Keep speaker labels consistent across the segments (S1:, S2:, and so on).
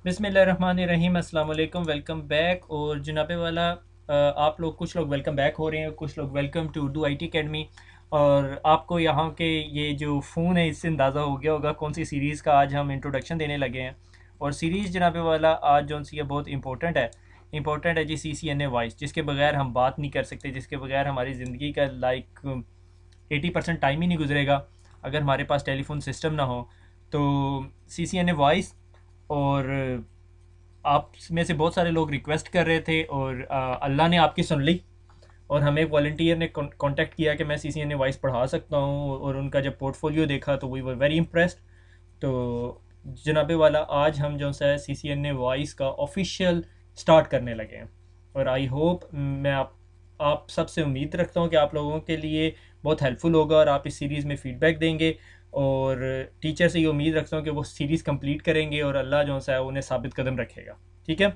S1: बिस्मिल्लाहिर्रहमानिर्रहीम अस्सलाम वालेकुम वेलकम बैक। और जनाबे वाला आप लोग कुछ लोग वेलकम बैक हो रहे हैं, कुछ लोग welcome to Urdu IT academy. और आपको यहाँ के ये जो फ़ोन है इससे अंदाज़ा हो गया होगा कौन सी सीरीज़ का आज हम इंट्रोडक्शन देने लगे हैं। और सीरीज़ जनाबे वाला आज जो सी है बहुत इंपॉर्टेंट है जी, CCNA वॉइस, जिसके बगैर हम बात नहीं कर सकते, जिसके बगैर हमारी ज़िंदगी का 80% टाइम ही नहीं गुजरेगा अगर हमारे पास टेलीफोन सिस्टम ना हो। तो CCNA वॉइस। और आप में से बहुत सारे लोग रिक्वेस्ट कर रहे थे और अल्लाह ने आपकी सुन ली। और हमें वॉल्टियर ने कांटेक्ट किया कि मैं CCNA वॉइस पढ़ा सकता हूँ, और उनका जब पोर्टफोलियो देखा तो वी वर वेरी इम्प्रेस्ड। तो जनाबे वाला आज हम जो सा CCNA वॉइस का ऑफिशियल स्टार्ट करने लगे हैं। और आई होप मैं आप सबसे उम्मीद रखता हूँ कि आप लोगों के लिए बहुत हेल्पफुल होगा और आप इस सीरीज़ में फ़ीडबैक देंगे। और टीचर से ये उम्मीद रखता हूँ कि वो सीरीज़ कंप्लीट करेंगे और अल्लाह जो सा है उन्हें साबित कदम रखेगा। ठीक है।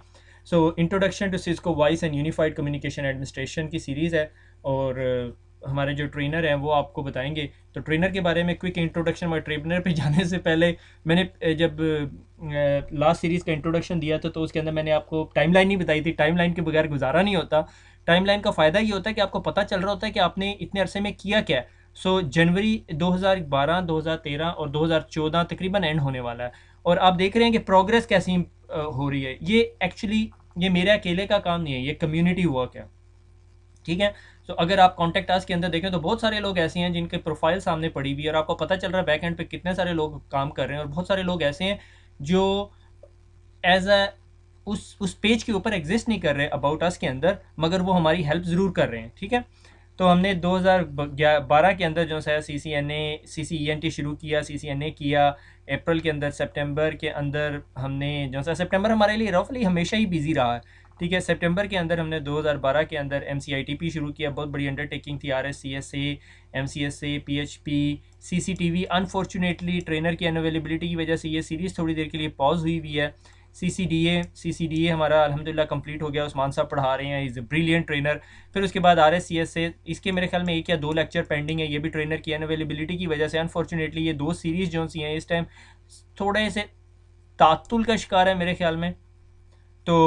S1: So introduction to Cisco voice and unified communication administration की सीरीज़ है। और हमारे जो ट्रेनर हैं वो आपको बताएंगे। तो ट्रेनर के बारे में क्विक इंट्रोडक्शन। हमारे ट्रेनर पे जाने से पहले मैंने जब लास्ट सीरीज़ का इंट्रोडक्शन दिया था तो उसके अंदर मैंने आपको टाइमलाइन नहीं बताई थी। टाइमलाइन के बगैर गुजारा नहीं होता। टाइमलाइन का फ़ायदा ये होता है कि आपको पता चल रहा होता है कि आपने इतने अरसे में किया क्या है। जनवरी 2012, 2013 और 2014 तकरीबन एंड होने वाला है। और आप देख रहे हैं कि प्रोग्रेस कैसी हो रही है। ये एक्चुअली ये मेरे अकेले का काम नहीं है, ये कम्युनिटी वर्क है। ठीक है। तो अगर आप कॉन्टैक्ट आस के अंदर देखें तो बहुत सारे लोग ऐसे हैं जिनके प्रोफाइल सामने पड़ी हुई है और आपको पता चल रहा है बैक एंड पे कितने सारे लोग काम कर रहे हैं। और बहुत सारे लोग ऐसे हैं जो एज अ उस पेज के ऊपर एग्जिस्ट नहीं कर रहे अबाउट अस के अंदर, मगर वो हमारी हेल्प ज़रूर कर रहे हैं। ठीक है। तो हमने 2012 के अंदर जो है CCENT शुरू किया, CCNA किया। अप्रैल के अंदर, सितंबर के अंदर हमने जो है सितंबर हमारे लिए रफली हमेशा ही बिजी रहा है। ठीक है। सितंबर के अंदर हमने 2012 के अंदर MCITP शुरू किया। बहुत बड़ी अंडरटेकिंग थी। RSCSA, MCSA, PHP, CCTV। Unfortunately trainer की अनअवेलेबिलिटी की वजह से ये सीरीज़ थोड़ी देर के लिए पॉज हुई हुई है। CCDA हमारा अल्हम्दुलिल्लाह कंप्लीट हो गया। उस्मान साहब पढ़ा रहे हैं, इज़ ए ब्रिलियंट ट्रेनर। फिर उसके बाद RSCSA, इसके मेरे ख्याल में 1 या 2 लेक्चर पेंडिंग है। ये भी ट्रेनर की अनअवेलेबिलिटी की वजह से अनफॉर्चुनेटली ये 2 सीरीज़ जो सी हैं इस टाइम थोड़े से तातुल का शिकार है मेरे ख्याल में। तो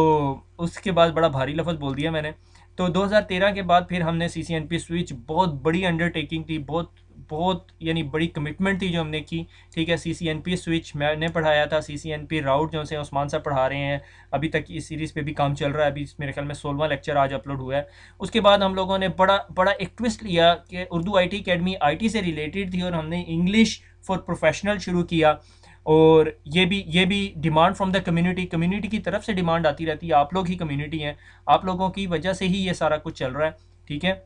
S1: उसके बाद बड़ा भारी लफ्ज़ बोल दिया मैंने। तो 2013 के बाद फिर हमने CCNP स्विच, बहुत बड़ी अंडरटेकिंग थी, बहुत बहुत यानी बड़ी कमिटमेंट थी जो हमने की। ठीक है। CCNP स्विच मैंने पढ़ाया था। CCNP राउट जो से उस्मान साहब पढ़ा रहे हैं। अभी तक इस सीरीज़ पे भी काम चल रहा है। अभी मेरे ख्याल में 16वां लेक्चर आज अपलोड हुआ है। उसके बाद हम लोगों ने बड़ा बड़ा एक ट्विस्ट लिया कि उर्दू IT अकेडमी IT से रिलेटेड थी और हमने इंग्लिश फॉर प्रोफेशनल शुरू किया। और ये भी डिमांड फ्रॉम द कम्युनिटी की तरफ से डिमांड आती रहती है। आप लोग ही कम्युनिटी हैं, आप लोगों की वजह से ही ये सारा कुछ चल रहा है। ठीक है।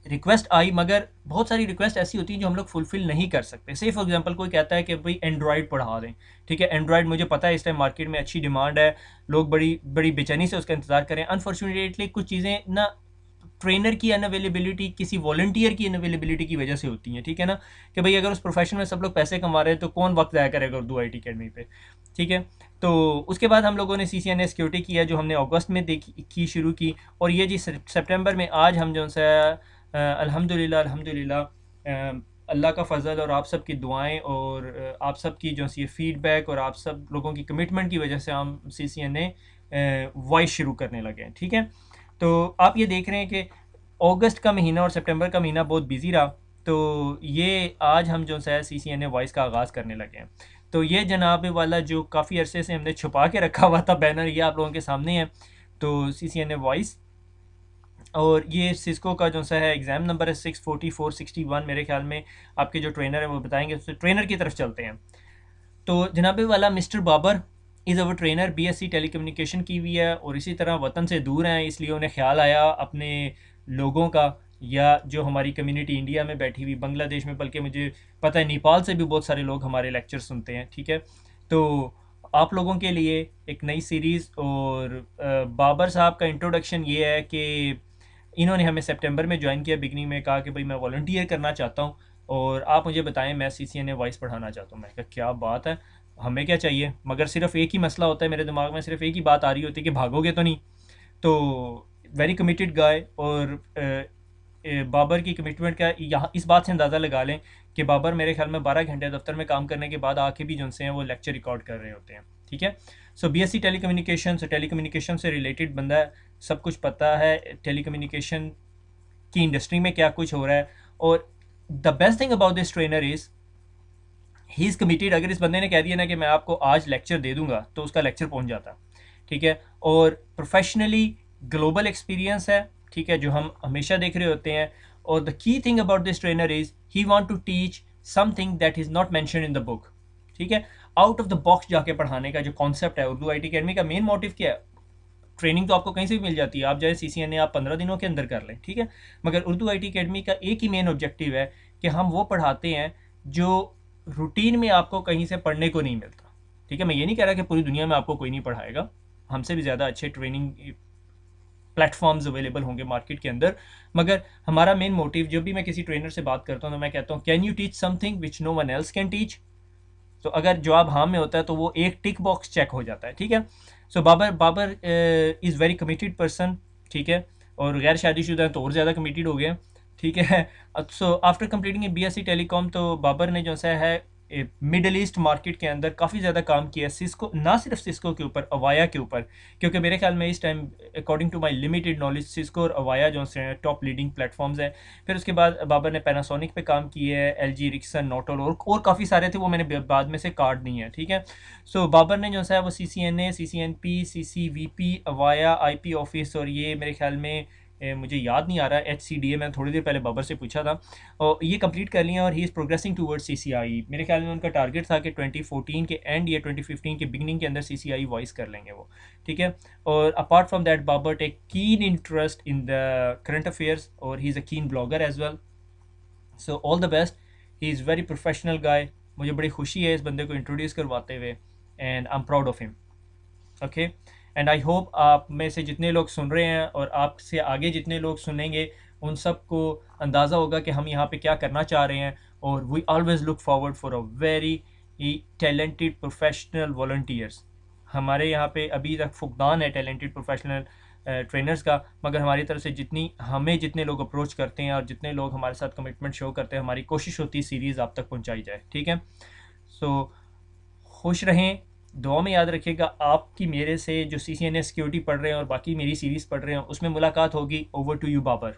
S1: रिक्वेस्ट आई, मगर बहुत सारी रिक्वेस्ट ऐसी होती हैं जो हम लोग फुलफिल नहीं कर सकते। से फॉर एग्जांपल कोई कहता है कि भाई एंड्रॉयड पढ़ा दें। ठीक है। एंड्रॉयड मुझे पता है इस टाइम मार्केट में अच्छी डिमांड है, लोग बड़ी बड़ी बेचैनी से उसका इंतज़ार करें। अनफॉर्चुनेटली कुछ चीज़ें ना ट्रेनर की अनअवेलेबिलिटी, किसी वॉलंटियर की अनअवेलेबिलिटी की वजह से होती हैं। ठीक है ना, कि भाई अगर उस प्रोफेशन में सब लोग पैसे कमा रहे हैं तो कौन वक्त ज़ाया करेगा उर्दू IT अकेडमी पे। ठीक है। तो उसके बाद हम लोगों ने CCNA सिक्योरिटी किया जो हमने अगस्त में देखी की शुरू की। और ये जी सितंबर में आज हम जो सा अल्हम्दुलिल्लाह अल्हम्दुलिल्लाह अल्लाह का फ़ज़ल और आप सब की दुआएं और आप सब की जो सी फीडबैक और आप सब लोगों की कमिटमेंट की वजह से हम CCNA वॉइस शुरू करने लगे हैं। ठीक है। तो आप ये देख रहे हैं कि अगस्त का महीना और सितंबर का महीना बहुत बिजी रहा। तो ये आज हम जो है CCNA वॉइस का आगाज़ करने लगे हैं। तो ये जनाब वाला जो काफ़ी अरसे से हमने छुपा के रखा हुआ था बैनर, ये आप लोगों के सामने है। तो CCNA वॉइस, और ये सिस्को का जो सा है एग्ज़ाम नंबर है 64461 मेरे ख्याल में। आपके जो ट्रेनर है वो बताएंगे। तो ट्रेनर की तरफ चलते हैं। तो जनाबे वाला mister Babar is our trainer, BSc telecommunication की हुई है और इसी तरह वतन से दूर हैं, इसलिए उन्हें ख्याल आया अपने लोगों का, या जो हमारी कम्युनिटी इंडिया में बैठी हुई, बांग्लादेश में, बल्कि मुझे पता है नेपाल से भी बहुत सारे लोग हमारे लेक्चर सुनते हैं। ठीक है। तो आप लोगों के लिए एक नई सीरीज़। और बाबर साहब का इंट्रोडक्शन ये है कि इन्होंने हमें सितंबर में ज्वाइन किया। बिगनिंग में कहा कि भाई मैं वॉलंटियर करना चाहता हूँ और आप मुझे बताएं, मैं CCNA वॉइस पढ़ाना चाहता हूँ। मैं कहा क्या बात है, हमें क्या चाहिए। मगर सिर्फ एक ही मसला होता है मेरे दिमाग में, सिर्फ एक ही बात आ रही होती है कि भागोगे तो नहीं। तो वेरी कमिटेड गाय। और बाबर की कमिटमेंट का यहाँ इस बात से अंदाज़ा लगा लें कि बाबर मेरे ख्याल में 12 घंटे दफ्तर में काम करने के बाद आके भी जो हैं वो लेक्चर रिकॉर्ड कर रहे होते हैं। ठीक है। सो बीएससी टेलीकम्युनिकेशन से रिलेटेड बंदा है, सब कुछ पता है टेलीकम्युनिकेशन की इंडस्ट्री में क्या कुछ हो रहा है। और the best thing about this trainer is he is committed. अगर इस बंदे ने कह दिया ना कि मैं आपको आज लेक्चर दे दूंगा तो उसका लेक्चर पहुंच जाता। ठीक है। और प्रोफेशनली ग्लोबल एक्सपीरियंस है, ठीक है, जो हम हमेशा देख रहे होते हैं। और the key thing about this trainer is he want to teach something that is not mention in the book. ठीक है। आउट ऑफ द बॉक्स जाके पढ़ाने का जो कॉन्सेप्ट है उर्दू आईटी अकेडमी का मेन मोटिव क्या है। ट्रेनिंग तो आपको कहीं से भी मिल जाती है, आप चाहे सीसीएनए आप 15 दिनों के अंदर कर लें। ठीक है। मगर उर्दू आईटी अकेडमी का एक ही मेन ऑब्जेक्टिव है कि हम वो पढ़ाते हैं जो रूटीन में आपको कहीं से पढ़ने को नहीं मिलता। ठीक है। मैं ये नहीं कह रहा कि पूरी दुनिया में आपको कोई नहीं पढ़ाएगा, हमसे भी ज़्यादा अच्छे ट्रेनिंग प्लेटफॉर्म्स अवेलेबल होंगे मार्केट के अंदर। मगर हमारा मेन मोटिव, जब भी मैं किसी ट्रेनर से बात करता हूँ तो मैं कहता हूँ can you teach something which no one else can teach. तो अगर जवाब हाँ में होता है तो वो एक टिक बॉक्स चेक हो जाता है। ठीक है। So Babar Babar is very committed person. ठीक है। और गैर शादीशुदा हैं तो और ज़्यादा कमिटेड हो गए। ठीक है। सो आफ्टर कंप्लीटिंग ए बीएससी टेलीकॉम तो बाबर ने जो सा है मिडल ईस्ट मार्केट के अंदर काफ़ी ज़्यादा काम किया, सिस्को ना सिर्फ सिस्को के ऊपर, अवाया के ऊपर। क्योंकि मेरे ख्याल में इस time according to my limited knowledge Cisco और अवाया जो से टॉप लीडिंग प्लेटफॉर्म्स हैं। फिर उसके बाद बाबर ने पैनासोनिक पे काम किया है, एलजी, रिक्सन, नोटोल और काफ़ी सारे थे, वो मैंने बाद में से कार्ड नहीं है। ठीक है। सो बाबर ने जो है वो सीसीएनए, सीसीएनपी, सीसीवीपी, अवाया, आईपी ऑफिस और ये मेरे ख्याल में मुझे याद नहीं आ रहा एचसीडीए, मैंने थोड़ी देर पहले बाबर से पूछा था, और ये कंप्लीट कर लिया। और he is progressing towards CCI. मेरे ख्याल में उनका टारगेट था कि 2014 के एंड या 2015 के बिगनिंग के अंदर सीसीआई वॉइस कर लेंगे वो। ठीक है। और apart from that Babar take keen interest in the current affairs और he is a keen blogger as well. So all the best. He is very professional guy. मुझे बड़ी खुशी है इस बंदे को इंट्रोड्यूस करवाते हुए, and I am proud of him. Okay. And I hope आप में से जितने लोग सुन रहे हैं और आपसे आगे जितने लोग सुनेंगे उन सब को अंदाज़ा होगा कि हम यहाँ पे क्या करना चाह रहे हैं। और we always look forward for a very talented professional volunteers. हमारे यहाँ पे अभी तक फुकदान है टैलेंटेड प्रोफेशनल ट्रेनर्स का, मगर हमारी तरफ से जितने लोग अप्रोच करते हैं और जितने लोग हमारे साथ कमिटमेंट शो करते हैं, हमारी कोशिश होती है सीरीज़ आप तक पहुँचाई जाए। ठीक है। सो खुश रहें, दुआ में याद रखिएगा। आपकी मेरे से जो सीसीएनए सिक्योरिटी पढ़ रहे हैं और बाकी मेरी सीरीज़ पढ़ रहे हैं उसमें मुलाकात होगी। Over to you Babar.